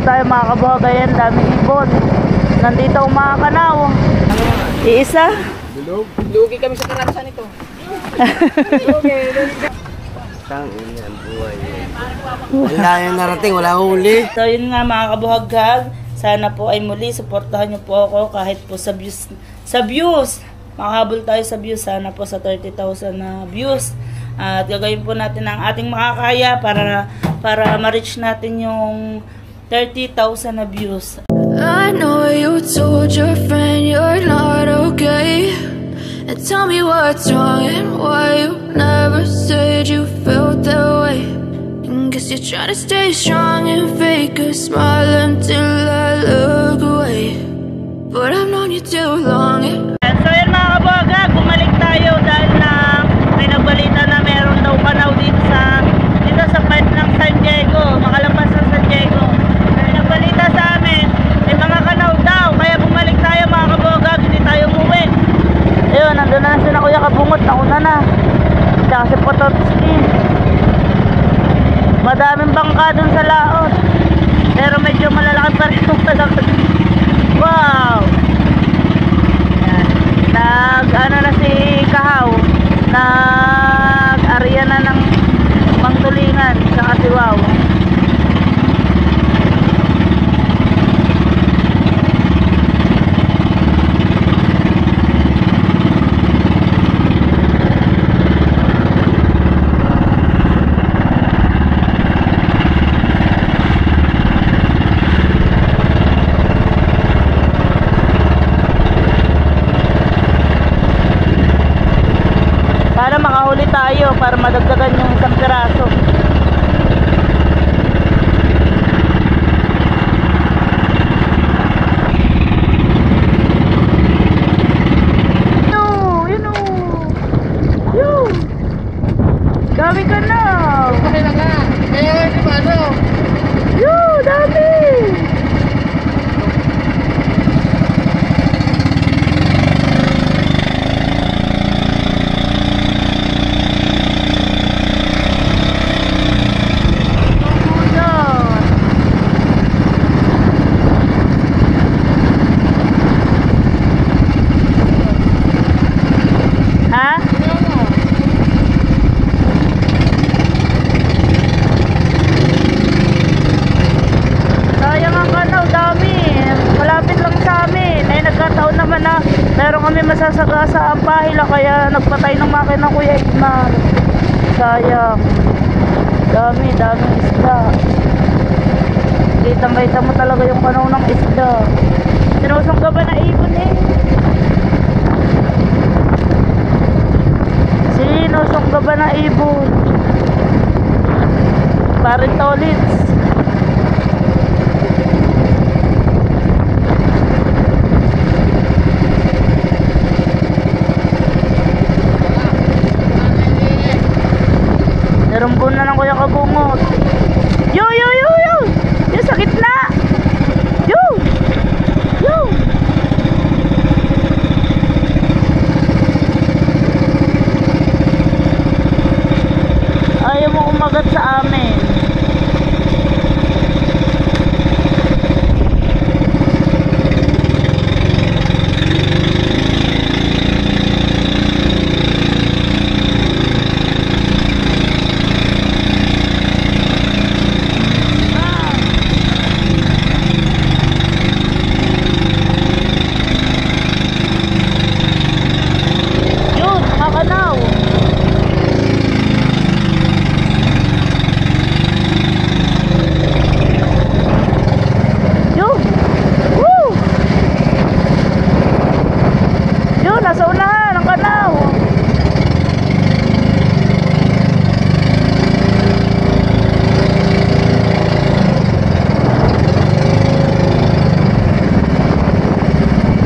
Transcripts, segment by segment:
tayo mga kabuhagayan, daming ibon. Nandito ang mga kanaw. Iisa? Lugi kami sa karansan ito. Tang ina ang buhay. Wala yung narating, wala huli. So yun nga mga kabuhaghag, sana po ay muli suportahan niyo po ako kahit po sa views. Makahabol tayo sa views, sana po sa 30,000 na views. At gagawin po natin ang ating makakaya para ma-reach natin yung 30,000 na views. I know you told your friend you're not okay, and tell me what's wrong and why you never said you felt that way. And guess you're trying to stay strong and fake a smile until I look away, but I've known you too long. So yun mga kabuhaghag, bumalik tayo dahil na may nagbalita na meron daw kanaw dito sa part ng San Diego, makalabas ng San Diego. May nagbalita sa amin, may mga kanaw daw, kaya bumalik tayo mga kabuhaghag, hindi tayo umuwi. Ayun, nandun na si Kuya Kabungot, nauna na. Tsaka si Pototski. Madaming bangka dun sa laot, pero medyo malalaki pa rin yung malakad. Wow! Ano na si Kahaw, nag-area na ng pangtulingan sa Kasiwaw. Para makahuli tayo, para madagdagan yung isang piraso. Dami ka na. Kailangan. Kaya di ba ano? Dami. Meron kami masasagasa ang pahila kaya nagpatay ng makina Kuya Igmar. Sayang. Daming isda. Kita mo talaga yung kanaw ng isda. Sinusong ka ba na ibon eh? Sinusong ka ba na ibon? Parin tolits. Narumbon na ng Kuya Kabungot. Yo! Yung sa gitna! Yo! Ayaw mo umagat sa amin. Nasa unahan ang kanaw.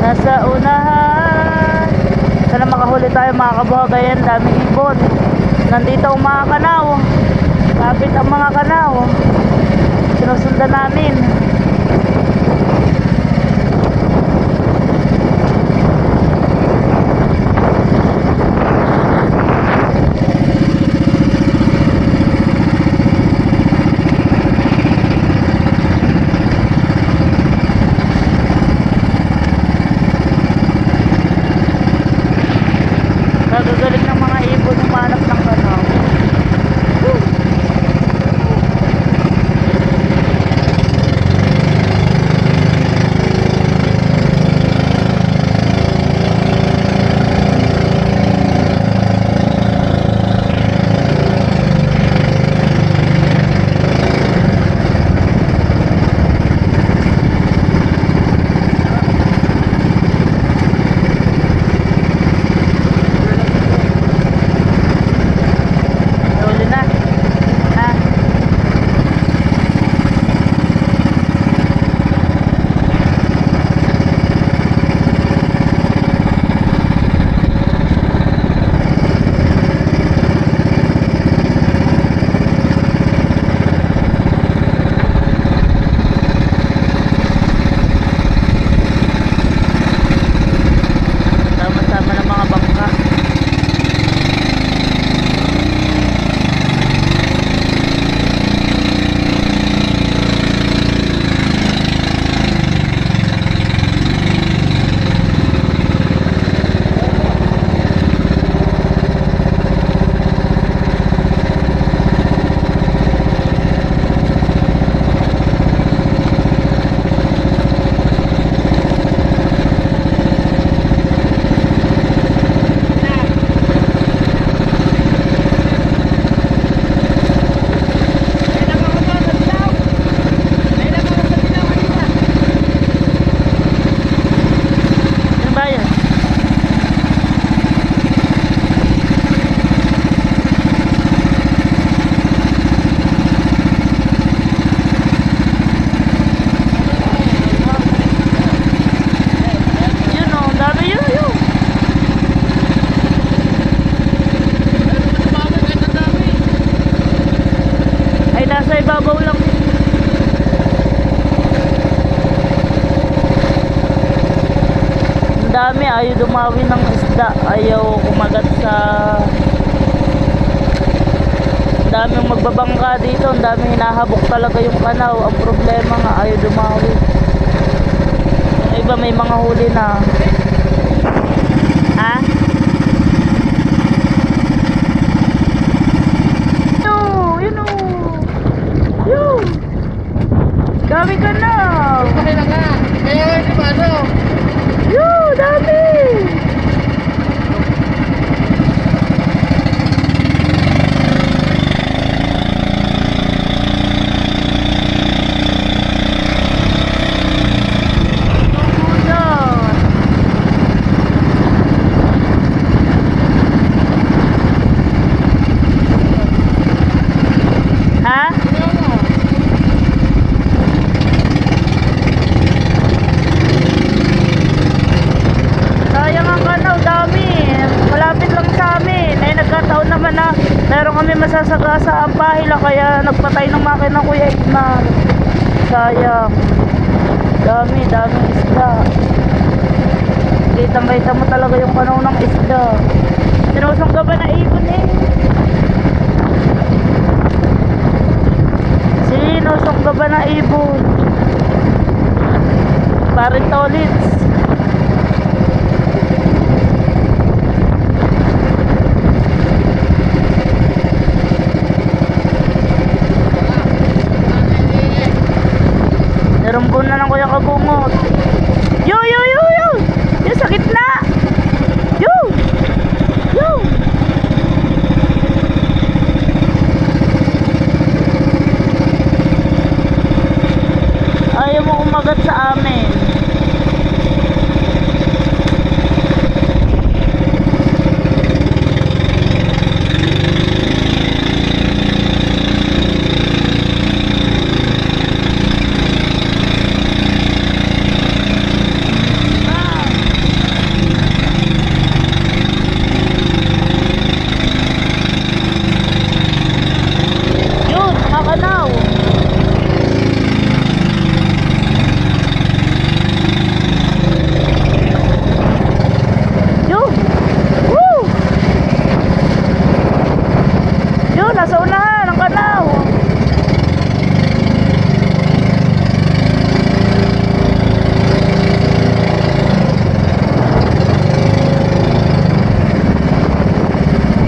Nasa unahan. Sana makahuli tayo mga kabuhagayan, daming ibon. Nandito ang mga kanaw. Kapit ang mga kanaw. Sinusundan namin. ibabaw lang. Ang dami, ayaw dumawi ng isda, ayaw kumagat sa... Ang daming magbabangka dito, ang daming hinahabok talaga yung kanaw. Ang problema nga, ayaw dumawi. Yung iba may mga huli na. Ha? Dami ka na. Okay lang nga. Eh, di ba ano? Yo, dami. Ha? Meron kami masasagasa ang pahila kaya nagpatay ng makina Kuya Ignar. Sayang. Dami isda. Kitang-kita mo talaga yung kanaw ng isda. Sinusungga ba na ibon eh? Sinusungga ba na ibon? Parin tolits. Narumbon na ng Kuya Kabungot. Yo! Yo sa gitna! Yo! Ayaw mo kumagat sa amin. Nasa unahan ang kanaw.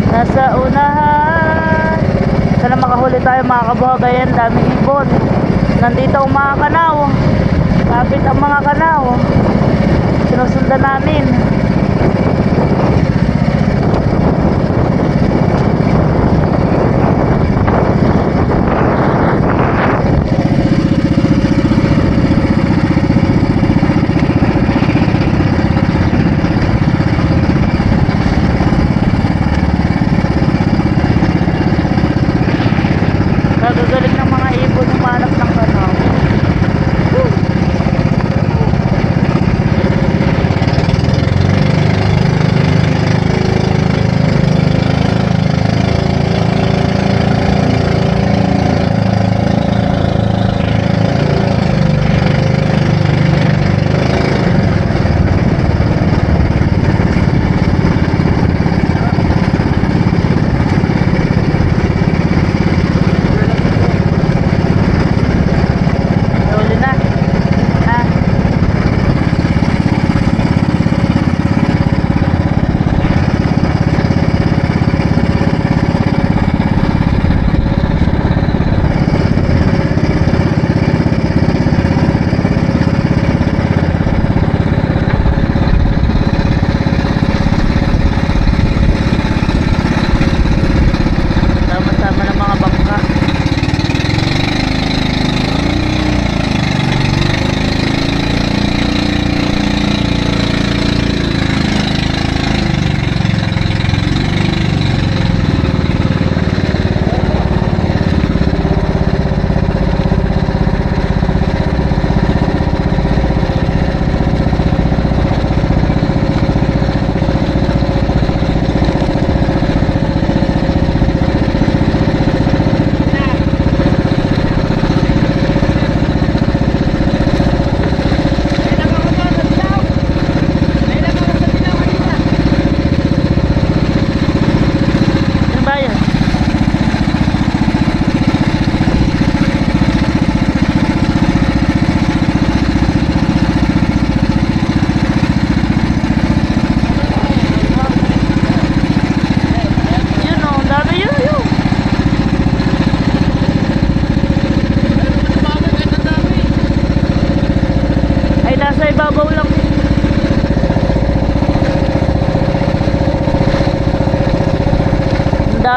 Nasa unahan. Sana makahuli tayo mga kabuhagayan. Daming ibon. Nandito ang mga kanaw. Kapit ang mga kanaw. Sinusundan namin. Nagagaling ng mga ibon humanap ng kanaw.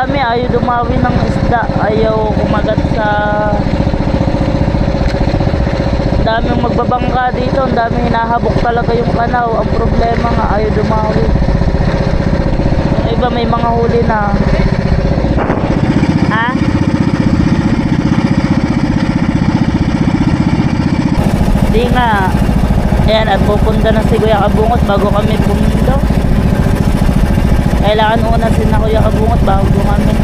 dami, ayaw dumawi ng isda, ayaw kumagat sa... daming magbabangka dito, ang daming hinahabok talaga yung kanaw. Ang problema nga, ayaw dumawi. Yung iba may mga huli na. Ha? Di nga. Ayan, at pupunta na si Kuya Kabungot bago kami pumunta. Kailangan una si na Kuya Kabungot bago kami.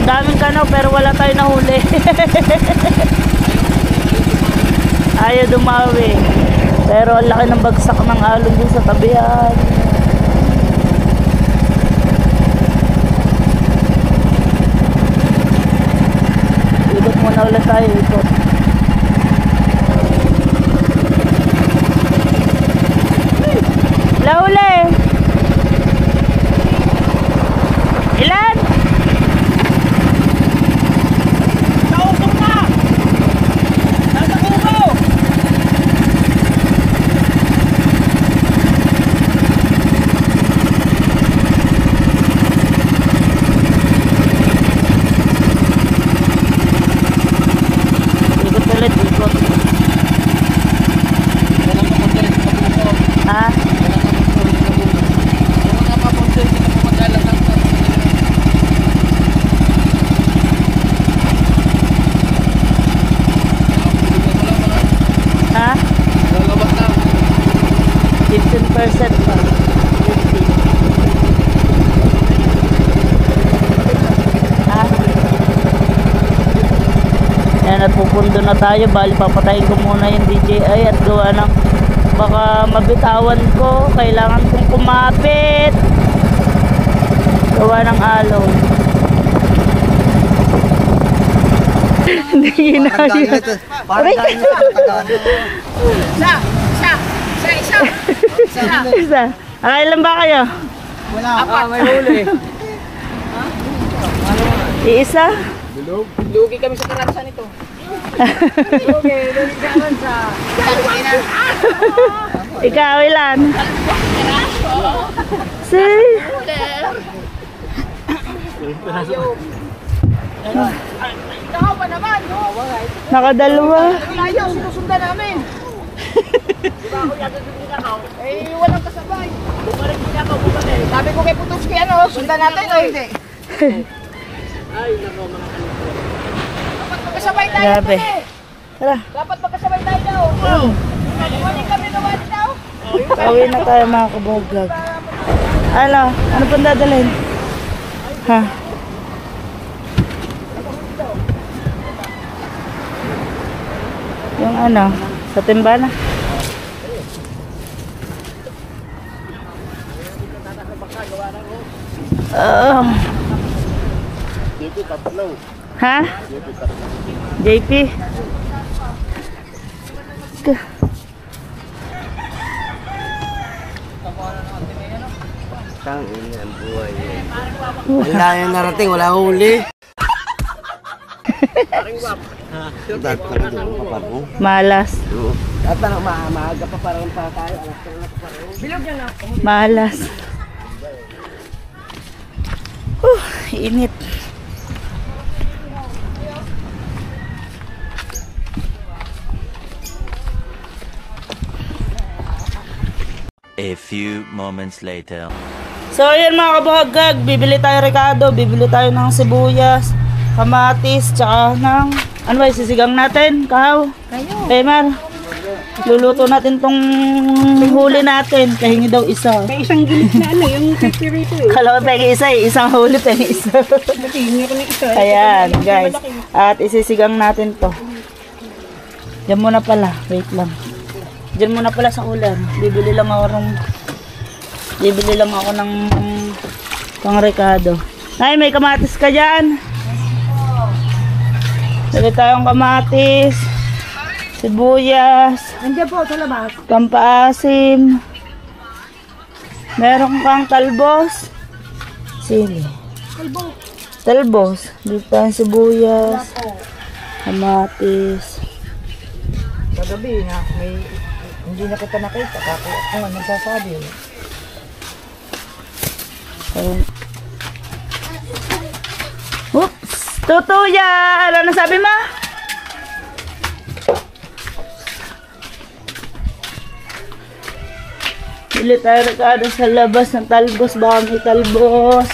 Daming kanaw pero wala tayo nahuli. Ayaw dumawi. Pero ang laki ng bagsak ng alon dun sa tabihan. Ikot muna ulit tayo, ikot. Lauli! Ilan? Nausok na! Nasa kubo! Ikot ulit, ikot. Ha? Ha? 15% pa. 15. Ha? Yan, at pupundo na tayo. Bali, papatayin ko muna yung DJI at gawa ng baka mabitawan ko. Kailangan kong kumapit. Gawa ng aloy. Hindi ginaya. Parang dahil ito. Isa. Ilan ba kayo? Wala. May huli. Iisa? Lugi kami sa karansa nito. Ikaw, ilan? Si? Ikaw pa naman, no? Nakadalawa. Layo, sinusundan namin. Diba ako yata din ako? Eh, walang kasabay. Bumalik din ako, bumalik. Sabi ko kay Putuski, ano, sundan natin o hindi? Ay, nako, mga kalito. Dapat magkasabay tayo. Grabe. Tara. Dapat magkasabay tayo daw. Wali kami nawali daw. Pauwi na tayo mga kabugag. Ano? Ano pang dadalhin? Ha? Yung ano? Sa timbana? Ha? JP? Tang ina ang buhay. Wala yung narating, wala huli. Dahil pa rin yung kapag mo. Malas. At ano, maaga pa parang pa tayo. Alas ka na pa parang. Bilog yan na. Malas. Init. A few moments later. So ayan mga kabuhagag, bibili tayo Ricardo, bibili tayo ng sibuyas, kamatis, tsaka ng ano ba sisigang natin, kahaw. Kayo. Mar, luluto natin tong huli natin, kahingi daw isa. May isang gilit na ano, yung pipirito eh. Kala ko pegi isa eh, isang huli pegi isa. Hingi ko ng isa. Ayan guys, at isisigang natin to. Diyan muna pala, wait lang. Diyan muna pala sa ulan, bibili lang ako ng pang Ricardo. Ay, may kamatis ka dyan. Dali tayong kamatis, sibuyas, Andiyan po sa labas. pampaasim. Meron kang talbos. Sili. Talbos. Dito tayong sibuyas, kamatis. Kagabi nga, may Hindi na kita nakita. Kako ako nga nagsasabi. Oops! Tutuya! Ano nasabi mo? Bili tayo rekado sa labas ng talbos. Baka may talbos.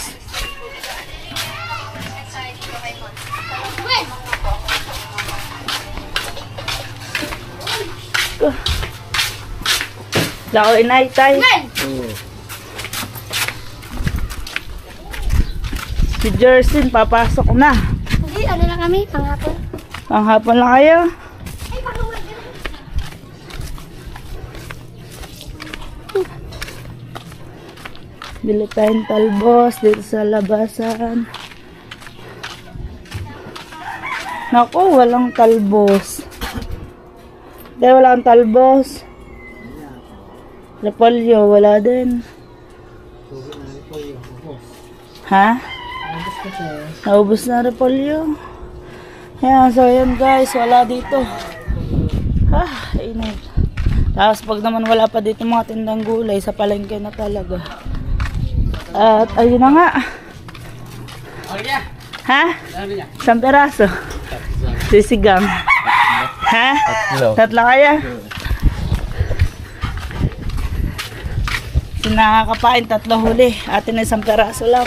Lako inay tay. Si Jersin papasok na. Hindi, ano lang kami, panghapon. Panghapon lang kayo. Bili tayong talbos dito sa labasan. Naku, walang talbos. Dahil walang talbos. Repolyo, wala din. Ha? Naubos na repolyo. Ayan, so ayan guys, wala dito. Init. Tapos pag naman wala pa dito mga tindang gulay, sa palengke na talaga. At ayun na nga. Ha? Isang peraso. Sisigang. Ha? Tatlo kaya? Nakakapain, tatlo huli. Atin na isang peraso lang.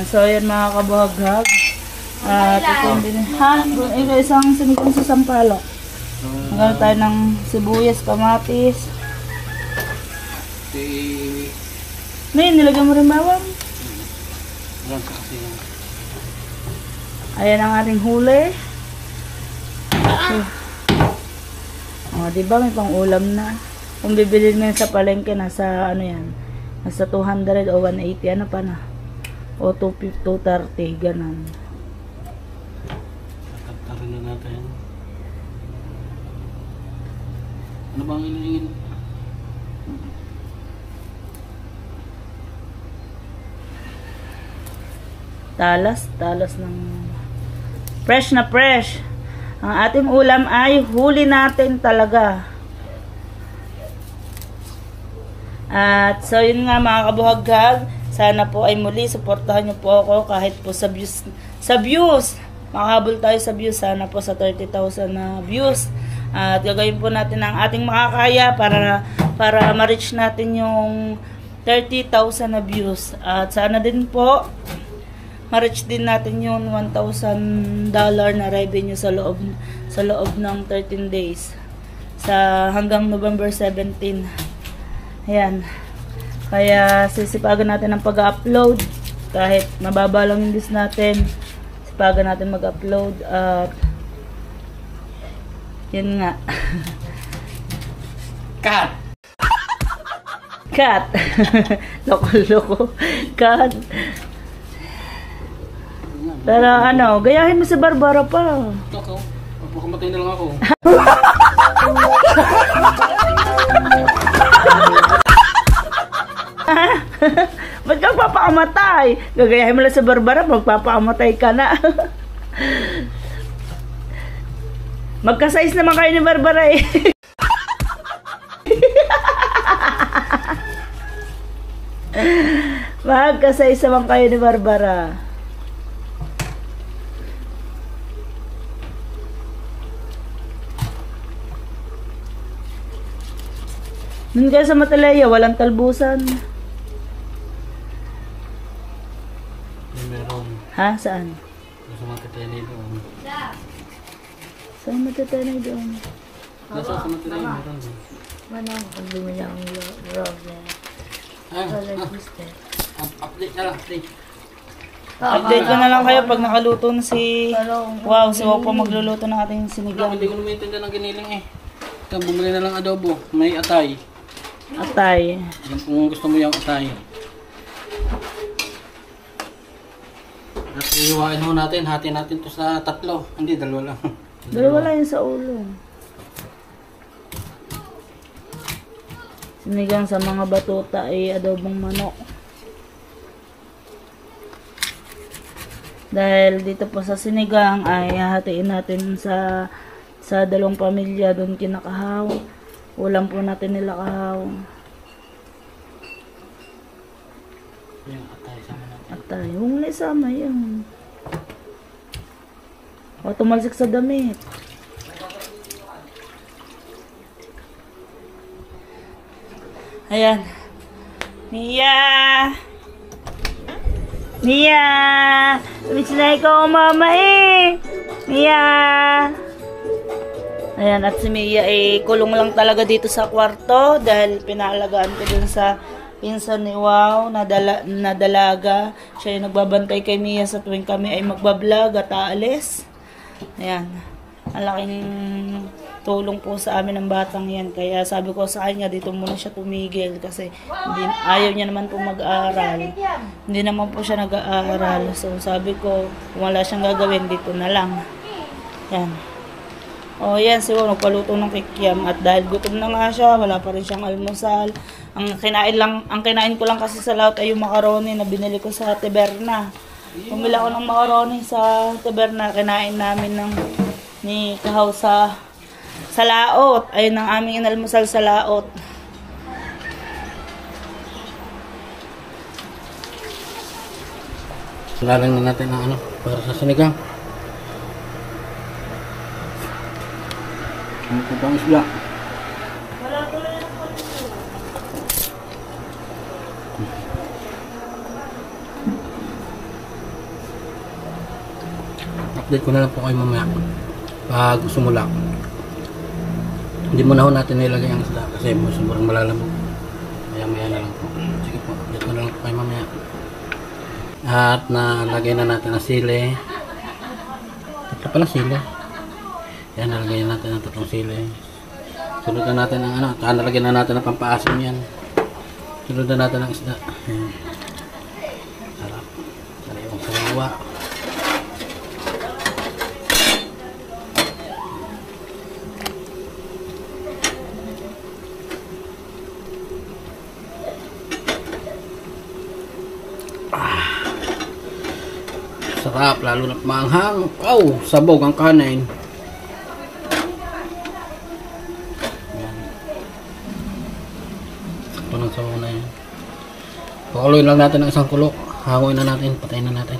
So yan mga kabuhaghag. At ito din. Ha? Isang sinigang sa sampalok. Magkano tayo ng sibuyas, kamatis. May nilagyan mo rin bawang. Ayan ang ating huli. Diba may pang ulam na. Kung bibili mo sa palengke, nasa ano yan, nasa 200 o 180, ano pa na. O 230, ganun. Tarin na natin. Ano bang inilingin? Talas ng fresh na fresh. Ang ating ulam ay huli natin talaga. At so yun nga mga kabuhaghag, sana po ay muli suportahan niyo po ako kahit po sa views. Makahabol tayo sa views, sana po sa 30,000 na views. At gagawin po natin ang ating makakaya para ma-reach natin yung 30,000 na views. At sana din po ma-reach din natin yung $1,000 na revenue sa loob ng 13 days. Hanggang November 17. Ayan. Kaya sisipagan natin ang pag-upload. Kahit mababa lang yung views natin, sipagan natin mag-upload. At yun nga. Cut! Cut! Loko-loko. Cut! Pero ano, gayahin mo si Barbara pa. Ako, magpakamatay na lang ako. Ba't ka papakamatay? Gagayahin mo lang si Barbara, magpapakamatay ka na. Magka-size naman kayo ni Barbara eh. Magka-size naman kayo ni Barbara. Nun kayo sa Matalaya, walang talbusan. Meron. Ha? Saan? Gusto matatanay doon. Saan matatanay doon? Nasa sa matatanay meron. Manang kung bumili ang log na. Update na lang, update. Update ko na lang kayo pag nakaluto na si... Wow, si Wow pa magluluto ng ating sinigang. Hindi ko naman intindihan ng giniling eh. Ito, bumili na lang adobo. May atay. Atay. Yan kung gusto mo yung atay. At iiwain mo natin, hati natin to sa tatlo. Hindi, dalawa lang. Dalawa lang yun sa ulo. Sinigang sa mga batuta ay adobong manok. Dahil dito po sa sinigang ay hahatiin natin sa dalawang pamilya doon kinakahaw. Ulam po natin nila kahaw. Yung atay sama natin. Atay, huwag na isama yun. O, tumalsik sa damit. Ayan. Mia! Mia! Miss na ikaw, mama eh! Mia! Ayan, at si Mia eh, kulong lang talaga dito sa kwarto dahil pinalagaan ko dun sa pinsan ni Wow na dalaga. Siya yung nagbabantay kay Mia sa tuwing kami ay magbablog at aalis. Ayan. Ang laking tulong po sa amin ng batang yan. Kaya sabi ko sa kanya, dito muna siya tumigil kasi ayaw niya naman po mag-aaral. Hindi naman po siya nag-aaral. So sabi ko, kung wala siyang gagawin, dito na lang. Yan. O yan, si Wow nagpaluto ng kikiam. At dahil gutom na nga siya, wala pa rin siyang almusal. Ang kinain ko lang kasi sa laot ay yung macaroni na binili ko sa Taberna. Bumili ako ng macaroni sa Taberna. Kinain namin ni Kahaw sa laot. Ayun ang aming inalmusal sa laot. Lalang na natin ang para sa sinigang. Ano po bang isla? Update ko na lang po kayo mamaya pag sumulak. Hindi muna ho natin nilagay ang isda kasi sobrang malalamog. Maya na lang po. Sige po, update ko na lang po kayo mamaya. At nalagay na natin ang sili. Ito pala sili. Yan, nalagay na natin ang 3 sili. Sunod na natin ang nalagyan na natin ang pampaasim yan. Sunod na natin ang isda. Ayan. Sarap. Sariwang sariwa. Sarap, lalo na maanghang. Oh, sabog ang kanin. Ito nang sabaw na yan. Pakuloy lang natin ang isang kulok. Hangoy na natin, patayin na natin.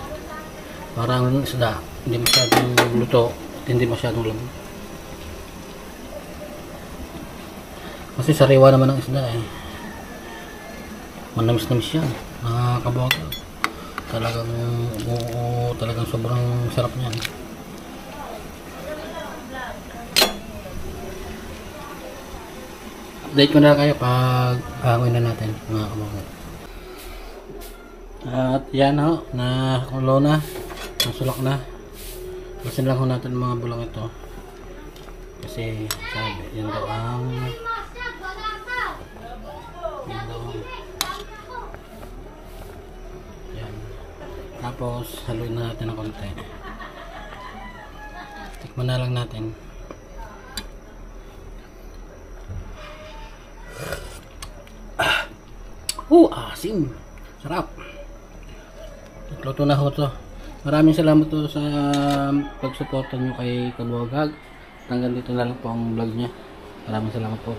Parang isda, hindi masyadong luto, hindi masyadong lamig. Kasi sariwa naman ang isda eh. Manamis-namis yan. Nakakabaga. Talagang sobrang sarap niyan. Update ko na kayo pag hangoy na natin mga kabaga. At yan ho, nakulo na, nasulak na. Pasin lang ho natin mga bulong ito. Kasi sabi, yan daw ang yan. Tapos haluin na natin ng konti. Tikman na lang natin. Asim. Sarap. Luto na ho to. Maraming salamat to sa pagsuporta nyo kay Kabuwag. Hanggang dito na lang po ang vlog niya. Maraming salamat po.